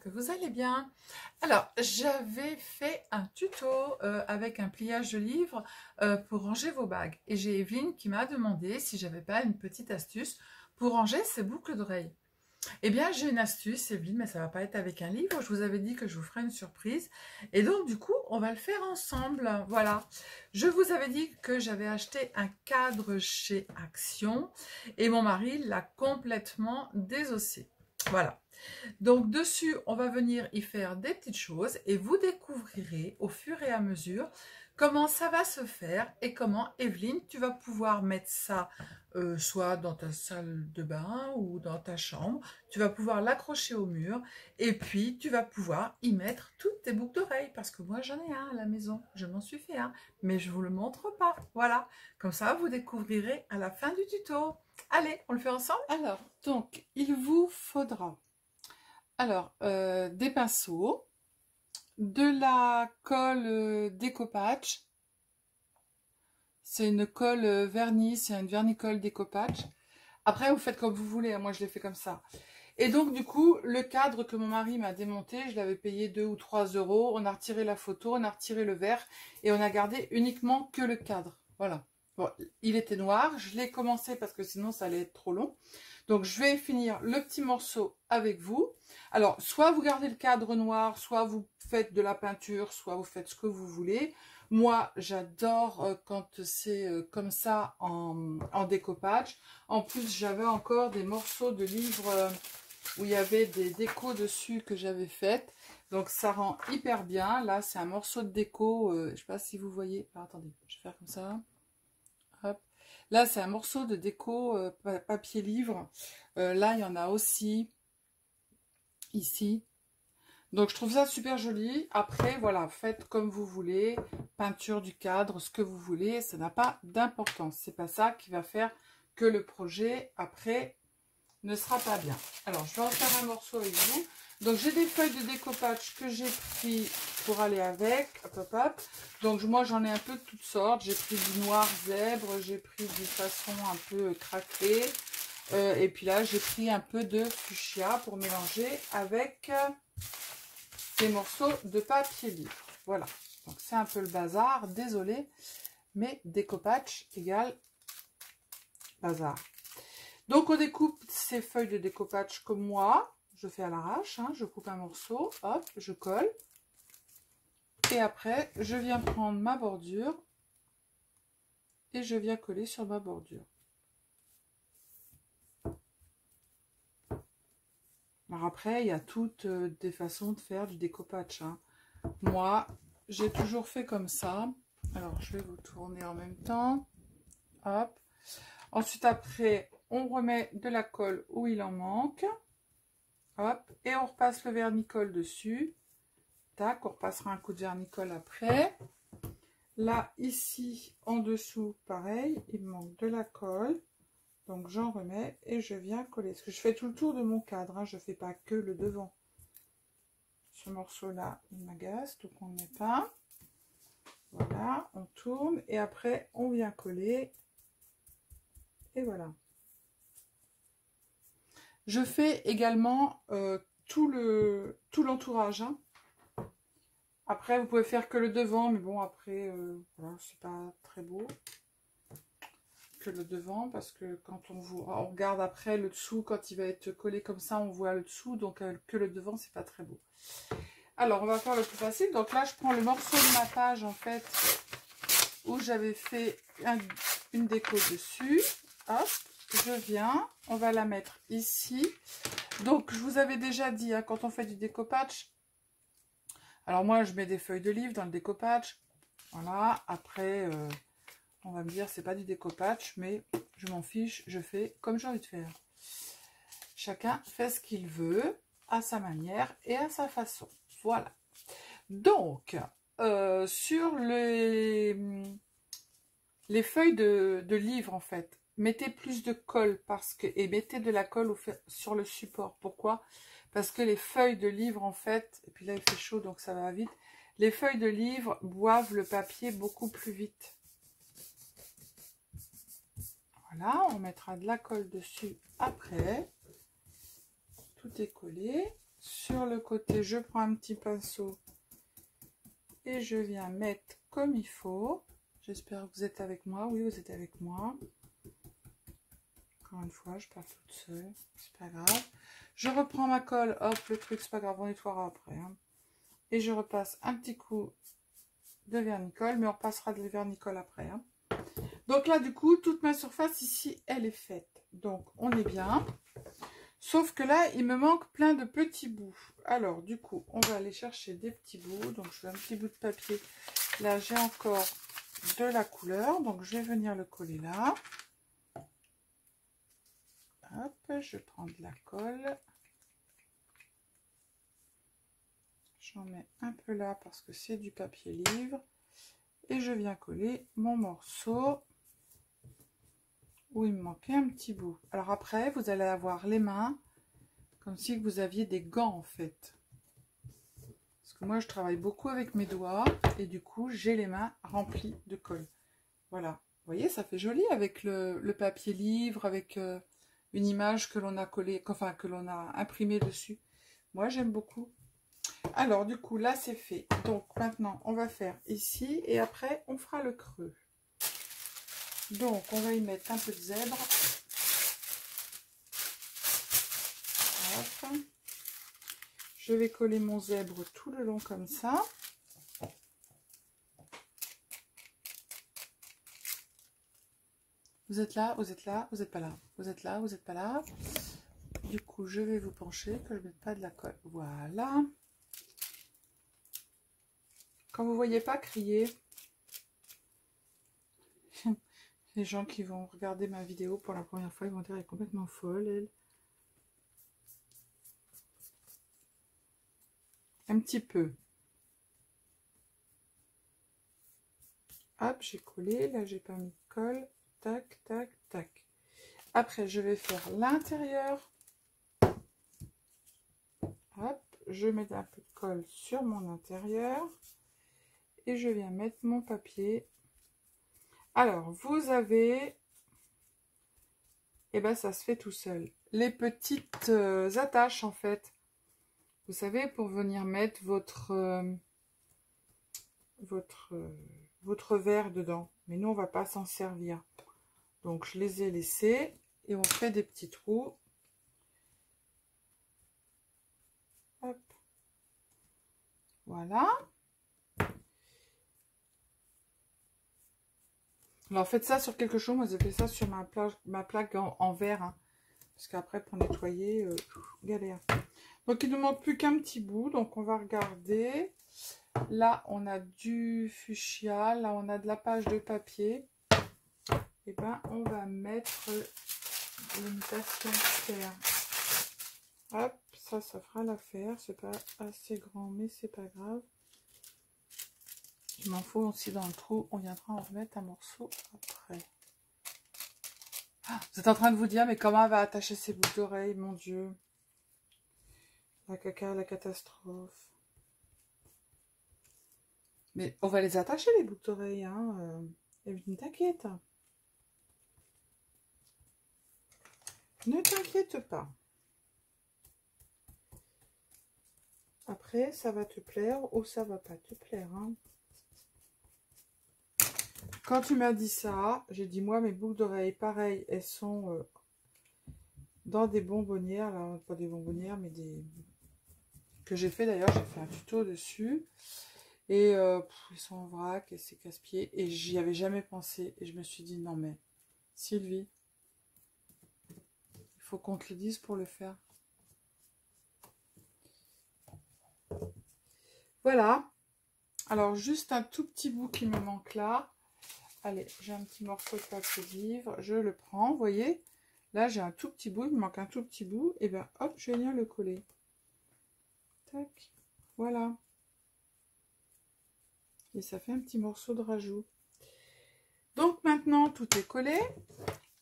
j'espère que vous allez bien. Alors, j'avais fait un tuto avec un pliage de livre pour ranger vos bagues. Et j'ai Evelyne qui m'a demandé si j'avais pas une petite astuce pour ranger ses boucles d'oreilles. Eh bien, j'ai une astuce, Evelyne, mais ça va pas être avec un livre. Je vous avais dit que je vous ferais une surprise. Et donc, du coup, on va le faire ensemble. Voilà. Je vous avais dit que j'avais acheté un cadre chez Action et mon mari l'a complètement désossé. Voilà. Donc dessus, on va venir y faire des petites choses et vous découvrirez au fur et à mesure comment ça va se faire et comment, Evelyne, tu vas pouvoir mettre ça soit dans ta salle de bain ou dans ta chambre. Tu vas pouvoir l'accrocher au mur et puis tu vas pouvoir y mettre toutes tes boucles d'oreilles parce que moi j'en ai un à la maison, je m'en suis fait un, mais je vous le montre pas. Voilà, comme ça vous découvrirez à la fin du tuto. Allez, on le fait ensemble? Alors, donc, il vous faudra des pinceaux, de la colle découpage. C'est une colle vernis, c'est une vernicole découpage. Après, vous faites comme vous voulez, moi je l'ai fait comme ça. Et donc, du coup, le cadre que mon mari m'a démonté, je l'avais payé 2 ou 3 euros. On a retiré la photo, on a retiré le verre et on a gardé uniquement que le cadre. Voilà. Bon, il était noir, je l'ai commencé parce que sinon ça allait être trop long. Donc, je vais finir le petit morceau avec vous. Alors, soit vous gardez le cadre noir, soit vous faites de la peinture, soit vous faites ce que vous voulez. Moi, j'adore quand c'est comme ça en découpage. En plus, j'avais encore des morceaux de livres où il y avait des décos dessus que j'avais faites. Donc, ça rend hyper bien. Là, c'est un morceau de déco. Je ne sais pas si vous voyez. Alors, attendez, je vais faire comme ça. Hop. Là, c'est un morceau de déco papier livre. Là, il y en a aussi ici. Donc, je trouve ça super joli. Après, voilà, faites comme vous voulez. Peinture du cadre, ce que vous voulez. Ça n'a pas d'importance. C'est pas ça qui va faire que le projet, après, ne sera pas bien. Alors, je vais en faire un morceau avec vous. Donc, j'ai des feuilles de découpage que j'ai pris pour aller avec. Hop, hop, hop. Donc, moi, j'en ai un peu de toutes sortes. J'ai pris du noir zèbre. J'ai pris du façon un peu craquelé. Et puis là, j'ai pris un peu de fuchsia pour mélanger avec des morceaux de papier livre. Voilà. Donc, c'est un peu le bazar. Désolé. Mais découpage égale bazar. Donc, on découpe ces feuilles de découpage comme moi. Je fais à l'arrache, hein, je coupe un morceau, hop, je colle. Et après, je viens prendre ma bordure et je viens coller sur ma bordure. Alors après, il y a toutes des façons de faire du découpage. Hein. Moi, j'ai toujours fait comme ça. Alors, je vais vous tourner en même temps. Hop. Ensuite, après, on remet de la colle où il en manque. Hop, et on repasse le vernicole dessus. Tac, on repassera un coup de vernicole après. Là, ici, en dessous, pareil, il me manque de la colle. Donc, j'en remets et je viens coller. Parce que je fais tout le tour de mon cadre, hein, je ne fais pas que le devant. Ce morceau-là, il m'agace, donc on ne met pas. Voilà, on tourne et après, on vient coller. Et voilà. Je fais également tout l'entourage. Hein. Après, vous pouvez faire que le devant, mais bon, après, voilà, c'est pas très beau que le devant, parce que quand on regarde après le dessous, quand il va être collé comme ça, on voit le dessous, donc que le devant, c'est pas très beau. Alors, on va faire le plus facile. Donc là, je prends le morceau de ma page, en fait, où j'avais fait une déco dessus. Hop. Je viens, on va la mettre ici. Donc, je vous avais déjà dit, hein, quand on fait du découpage, alors moi, je mets des feuilles de livre dans le découpage. Voilà, après, on va me dire, c'est pas du découpage, mais je m'en fiche, je fais comme j'ai envie de faire. Chacun fait ce qu'il veut, à sa manière et à sa façon. Voilà. Donc, sur les feuilles de livre, en fait, mettez plus de colle et mettez de la colle sur le support. Pourquoi? Parce que les feuilles de livre, en fait, et puis là il fait chaud donc ça va vite, les feuilles de livre boivent le papier beaucoup plus vite. Voilà, on mettra de la colle dessus après. Tout est collé. sur le côté, je prends un petit pinceau et je viens mettre comme il faut. J'espère que vous êtes avec moi. Oui, vous êtes avec moi. Encore une fois, je pars toute seule. C'est pas grave. Je reprends ma colle. Hop, le truc, c'est pas grave, on nettoiera après. Hein. Et je repasse un petit coup de vernicole, mais on repassera de vernicole après. Hein. Donc là, du coup, toute ma surface ici, elle est faite. Donc, on est bien. Sauf que là, il me manque plein de petits bouts. Alors, du coup, on va aller chercher des petits bouts. Donc, je fais un petit bout de papier. Là, j'ai encore de la couleur. Donc, je vais venir le coller là. Hop, je prends de la colle. J'en mets un peu là parce que c'est du papier livre. Et je viens coller mon morceau où il me manquait un petit bout. Alors après, vous allez avoir les mains comme si vous aviez des gants en fait. Parce que moi, je travaille beaucoup avec mes doigts et du coup, j'ai les mains remplies de colle. Voilà. Vous voyez, ça fait joli avec le papier livre, avec une image que l'on a collée, enfin que l'on a imprimée dessus. Moi, j'aime beaucoup. Alors, du coup, là, c'est fait. Donc, maintenant, on va faire ici et après, on fera le creux. Donc, on va y mettre un peu de zèbre. Hop. Je vais coller mon zèbre tout le long comme ça. Vous êtes là, vous êtes là, vous n'êtes pas là. Vous êtes là, vous n'êtes pas là. Du coup, je vais vous pencher, que je ne mette pas de la colle. Voilà. Quand vous ne voyez pas, criez. Les gens qui vont regarder ma vidéo pour la première fois, ils vont dire elle est complètement folle, elle. Un petit peu. Hop, j'ai collé. Là, j'ai pas mis de colle. Tac, tac, tac. Après, je vais faire l'intérieur. Hop, je mets un peu de colle sur mon intérieur. Et je viens mettre mon papier. Alors, vous avez... Et ben, ça se fait tout seul. Les petites attaches, en fait. Vous savez, pour venir mettre votre verre dedans. Mais nous, on va pas s'en servir. Donc, je les ai laissés. Et on fait des petits trous. Hop. Voilà. Alors, faites ça sur quelque chose. Moi, j'ai fait ça sur ma plaque en verre. Hein, parce qu'après, pour nettoyer, galère. Donc, il ne nous manque plus qu'un petit bout. Donc, on va regarder. Là, on a du fuchsia. Là, on a de la page de papier. Et ben, on va mettre l'imitation terre. Hop, ça fera l'affaire. C'est pas assez grand, mais c'est pas grave. Je m'en fous aussi dans le trou. On viendra en remettre un morceau après. Ah, vous êtes en train de vous dire, mais comment elle va attacher ses boucles d'oreilles, mon Dieu. La caca, la catastrophe. Mais on va les attacher, les boucles d'oreilles. Hein. Evelyne, t'inquiète. Ne t'inquiète pas. Après, ça va te plaire ou ça va pas te plaire. Hein. Quand tu m'as dit ça, j'ai dit, moi, mes boucles d'oreilles, pareil, elles sont dans des bonbonnières. Alors, pas des bonbonnières, mais des... que j'ai fait d'ailleurs. J'ai fait un tuto dessus. Et ils sont en vrac et c'est casse-pied. Et j'y avais jamais pensé. Et je me suis dit, non mais, Sylvie, il faut qu'on te le dise pour le faire. Voilà. Alors, juste un tout petit bout qui me manque là. Allez, j'ai un petit morceau de papier livre. Je le prends, vous voyez. Là, j'ai un tout petit bout. Il me manque un tout petit bout. Et bien, hop, je vais venir le coller. Tac. Voilà. Et ça fait un petit morceau de rajout. Donc, maintenant, tout est collé.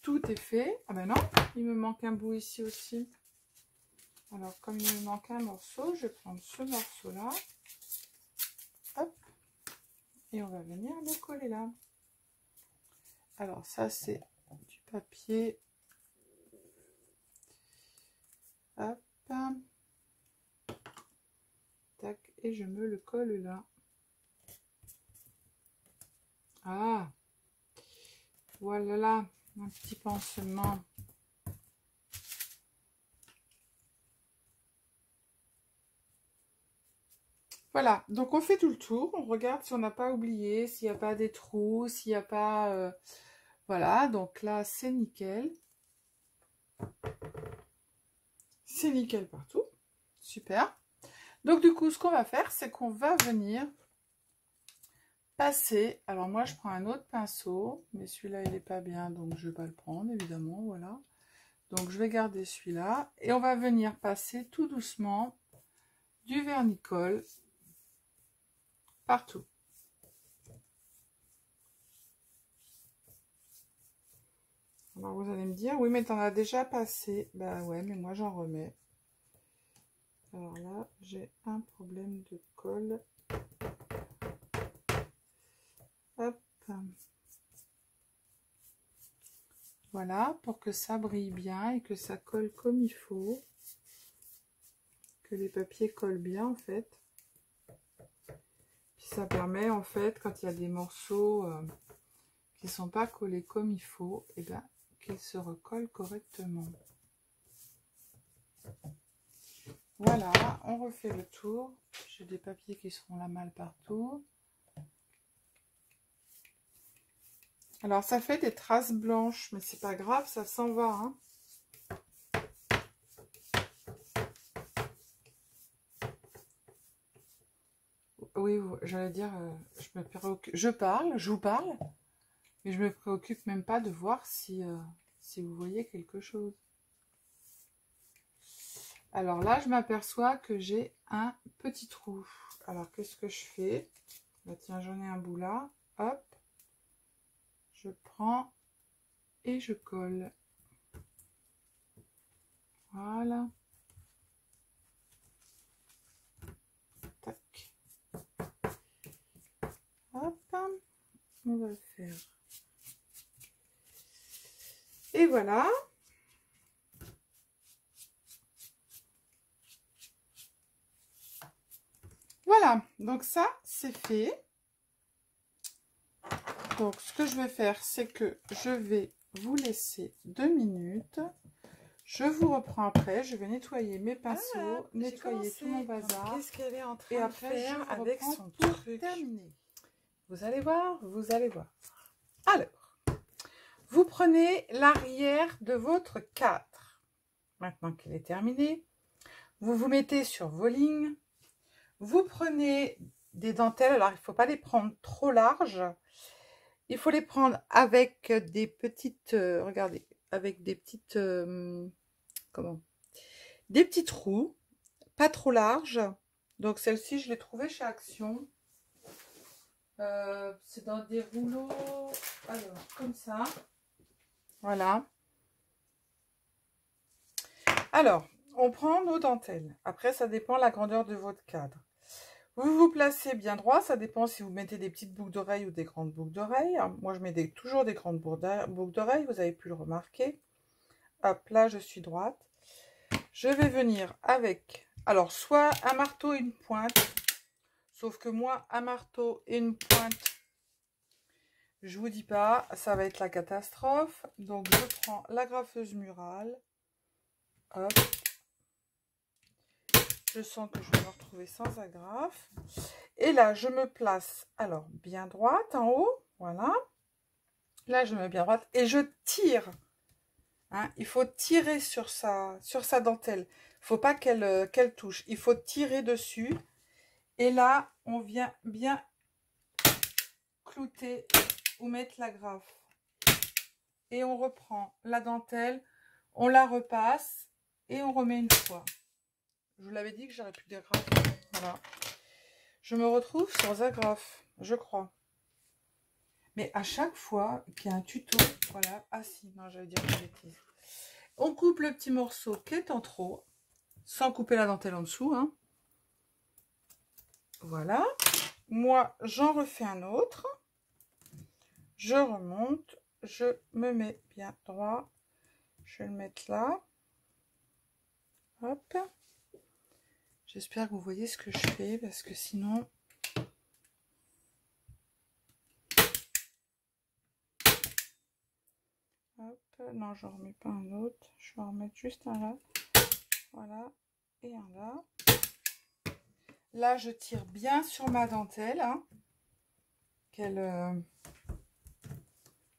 Tout est fait. Ah ben non, il me manque un bout ici aussi. Alors, comme il me manque un morceau, je vais prendre ce morceau-là. Hop. Et on va venir le coller là. Alors, ça, c'est du papier. Hop. tac, et je me le colle là. Ah, voilà là, un petit pansement. Voilà, donc on fait tout le tour, on regarde si on n'a pas oublié, s'il n'y a pas des trous, s'il n'y a pas... Voilà, donc là c'est nickel. C'est nickel partout, super. Donc du coup, ce qu'on va faire, c'est qu'on va venir passer... Alors moi, je prends un autre pinceau, mais celui-là, il n'est pas bien, donc je ne vais pas le prendre, évidemment, voilà. Donc je vais garder celui-là, et on va venir passer tout doucement du vernicole partout. Alors vous allez me dire, oui mais t'en as déjà passé. Bah ouais, mais moi j'en remets. Alors là, j'ai un problème de colle. Hop. Voilà, pour que ça brille bien et que ça colle comme il faut. Que les papiers collent bien en fait. Puis ça permet en fait, quand il y a des morceaux qui ne sont pas collés comme il faut, et ben qu'ils se recollent correctement. Voilà, on refait le tour. J'ai des papiers qui seront là mal partout. Alors ça fait des traces blanches, mais c'est pas grave, ça s'en va. Hein. Oui, j'allais dire, je vous parle, mais je me préoccupe même pas de voir si vous voyez quelque chose. Alors là, je m'aperçois que j'ai un petit trou. Alors qu'est-ce que je fais? Bah, tiens, j'en ai un bout là. Hop, je prends et je colle. Voilà. Tac. Hop, on va le faire. Et voilà. Voilà, donc ça, c'est fait. Donc, ce que je vais faire, c'est que je vais vous laisser 2 minutes. Je vous reprends après. Je vais nettoyer mes pinceaux, nettoyer tout mon bazar. Qu'est-ce qu'elle est en train et de après, faire je avec reprends son pour truc? terminer. Vous allez voir, vous allez voir. Alors, vous prenez l'arrière de votre cadre. Maintenant qu'il est terminé, vous vous mettez sur vos lignes. Vous prenez des dentelles. Alors, il ne faut pas les prendre trop larges. Il faut les prendre avec des petites, regardez, avec des petites, comment? Des petits trous, pas trop larges. Donc celle-ci, je l'ai trouvée chez Action. C'est dans des rouleaux, alors comme ça. Voilà. Alors, on prend nos dentelles. Après, ça dépend de la grandeur de votre cadre. Vous vous placez bien droit, ça dépend si vous mettez des petites boucles d'oreilles ou des grandes boucles d'oreilles. Moi, je mets toujours des grandes boucles d'oreilles, vous avez pu le remarquer. Hop, là, je suis droite. Je vais venir avec, alors, soit un marteau et une pointe, sauf que moi, un marteau et une pointe, je vous dis pas, ça va être la catastrophe. Donc, je prends l'agrafeuse murale. Hop. Je sens que je vais me retrouver sans agrafe. Et là, je me place, alors, bien droite en haut. Voilà. Là, je me mets bien droite et je tire. Hein, il faut tirer sur sa dentelle. Il ne faut pas qu'elle touche. Il faut tirer dessus. Et là, on vient bien clouter ou mettre l'agrafe. Et on reprend la dentelle, on la repasse et on remet une fois. Je vous l'avais dit que j'aurais plus d'agrafe. Voilà. Je me retrouve sans agrafe, je crois. Mais à chaque fois qu'il y a un tuto, voilà. Ah si, non, j'allais dire une bêtise. On coupe le petit morceau qui est en trop, sans couper la dentelle en dessous. Hein. Voilà. Moi, j'en refais un autre. Je remonte. Je me mets bien droit. Je vais le mettre là. Hop. J'espère que vous voyez ce que je fais parce que sinon... Hop, non, je ne remets pas un autre. Je vais en remettre juste un là. Voilà. Et un là. Là, je tire bien sur ma dentelle. Hein,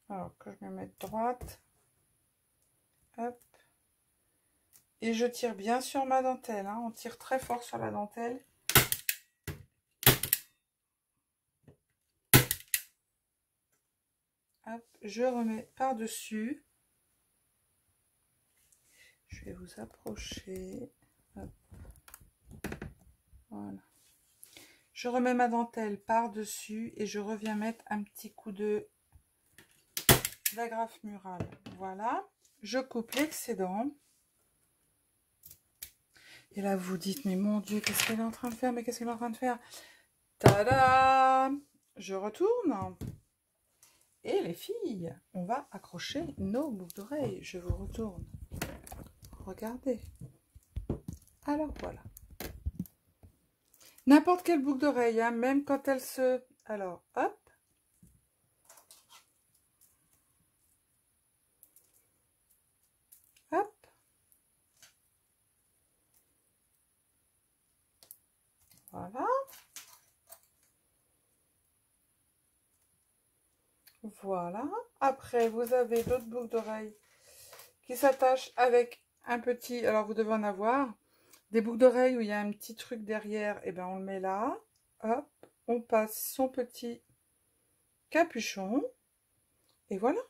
alors que je vais mettre droite. Hop. Et je tire bien sur ma dentelle. Hein. On tire très fort sur la dentelle. Hop. Je remets par-dessus. Je vais vous approcher. Hop. Voilà. Je remets ma dentelle par-dessus et je reviens mettre un petit coup d'agrafe murale. Voilà. Je coupe l'excédent. Et là, vous dites, mais mon Dieu, qu'est-ce qu'elle est en train de faire? Mais qu'est-ce qu'elle est en train de faire? Tada! Je retourne. Et les filles, on va accrocher nos boucles d'oreilles. Je vous retourne. Regardez. Alors, voilà. N'importe quelle boucle d'oreille, hein, même quand elle se... Alors, hop. Hop. Voilà. Voilà. Après, vous avez d'autres boucles d'oreilles qui s'attachent avec un petit... Alors, vous devez en avoir des boucles d'oreilles où il y a un petit truc derrière. Et bien, on le met là. Hop. On passe son petit capuchon. Et voilà.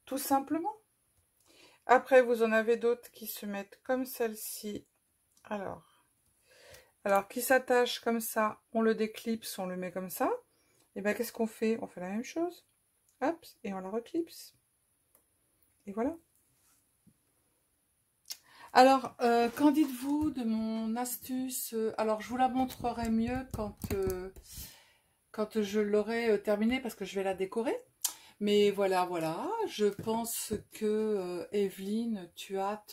Tout simplement. Après, vous en avez d'autres qui se mettent comme celle-ci. Alors, qui s'attache comme ça. On le déclipse, on le met comme ça. Et bien, qu'est-ce qu'on fait? On fait la même chose. Hop, et on la reclipse. Et voilà. Alors, qu'en dites-vous de mon astuce? Alors, je vous la montrerai mieux quand je l'aurai terminée, parce que je vais la décorer. Mais voilà, voilà. Je pense que, Evelyne, tu as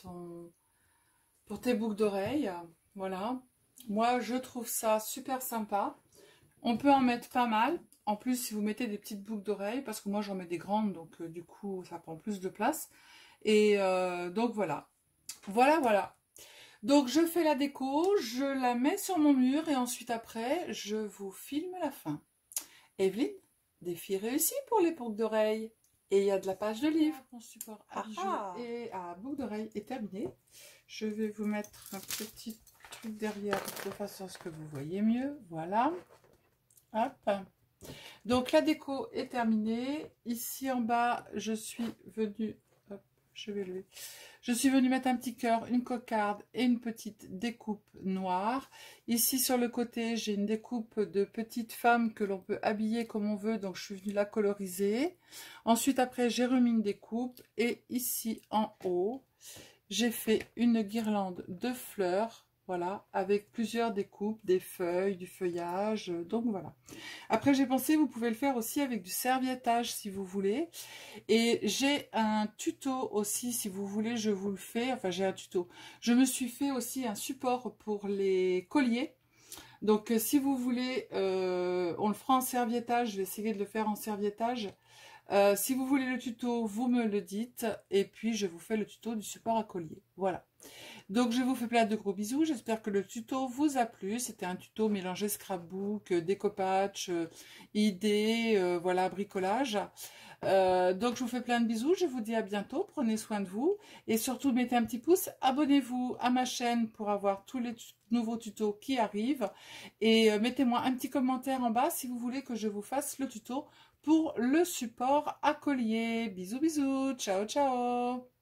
pour tes boucles d'oreilles. Voilà. Moi, je trouve ça super sympa. On peut en mettre pas mal. En plus, si vous mettez des petites boucles d'oreilles, parce que moi, j'en mets des grandes, donc du coup, ça prend plus de place. Et donc, voilà. Voilà, voilà. Donc, je fais la déco, je la mets sur mon mur et ensuite, après, je vous filme la fin. Evelyne, défi réussi pour les boucles d'oreilles. Et il y a de la page de livre. Mon support à bijoux et à boucles d'oreilles est terminé. Je vais vous mettre un petit truc derrière de façon à ce que vous voyez mieux. Voilà. Hop. Donc, la déco est terminée. Ici, en bas, je suis venue... Hop, je vais lever. Je suis venue mettre un petit cœur, une cocarde et une petite découpe noire. Ici, sur le côté, j'ai une découpe de petite femme que l'on peut habiller comme on veut. Donc, je suis venue la coloriser. Ensuite, après, j'ai remis une découpe. Et ici, en haut, j'ai fait une guirlande de fleurs. Voilà, avec plusieurs découpes, des feuilles, du feuillage. Donc, voilà. Après, j'ai pensé, vous pouvez le faire aussi avec du serviettage si vous voulez. Et j'ai un tuto aussi, si vous voulez, je vous le fais. Enfin, j'ai un tuto. Je me suis fait aussi un support pour les colliers. Donc, si vous voulez, on le fera en serviettage. Je vais essayer de le faire en serviettage. Si vous voulez le tuto, vous me le dites. Et puis, je vous fais le tuto du support à collier. Voilà. Donc, je vous fais plein de gros bisous. J'espère que le tuto vous a plu. C'était un tuto mélangé scrapbook, découpage, idées, voilà, bricolage. Donc, je vous fais plein de bisous. Je vous dis à bientôt. Prenez soin de vous. Et surtout, mettez un petit pouce. Abonnez-vous à ma chaîne pour avoir tous les nouveaux tutos qui arrivent. Et mettez-moi un petit commentaire en bas si vous voulez que je vous fasse le tuto pour le support à collier. Bisous, bisous. Ciao, ciao.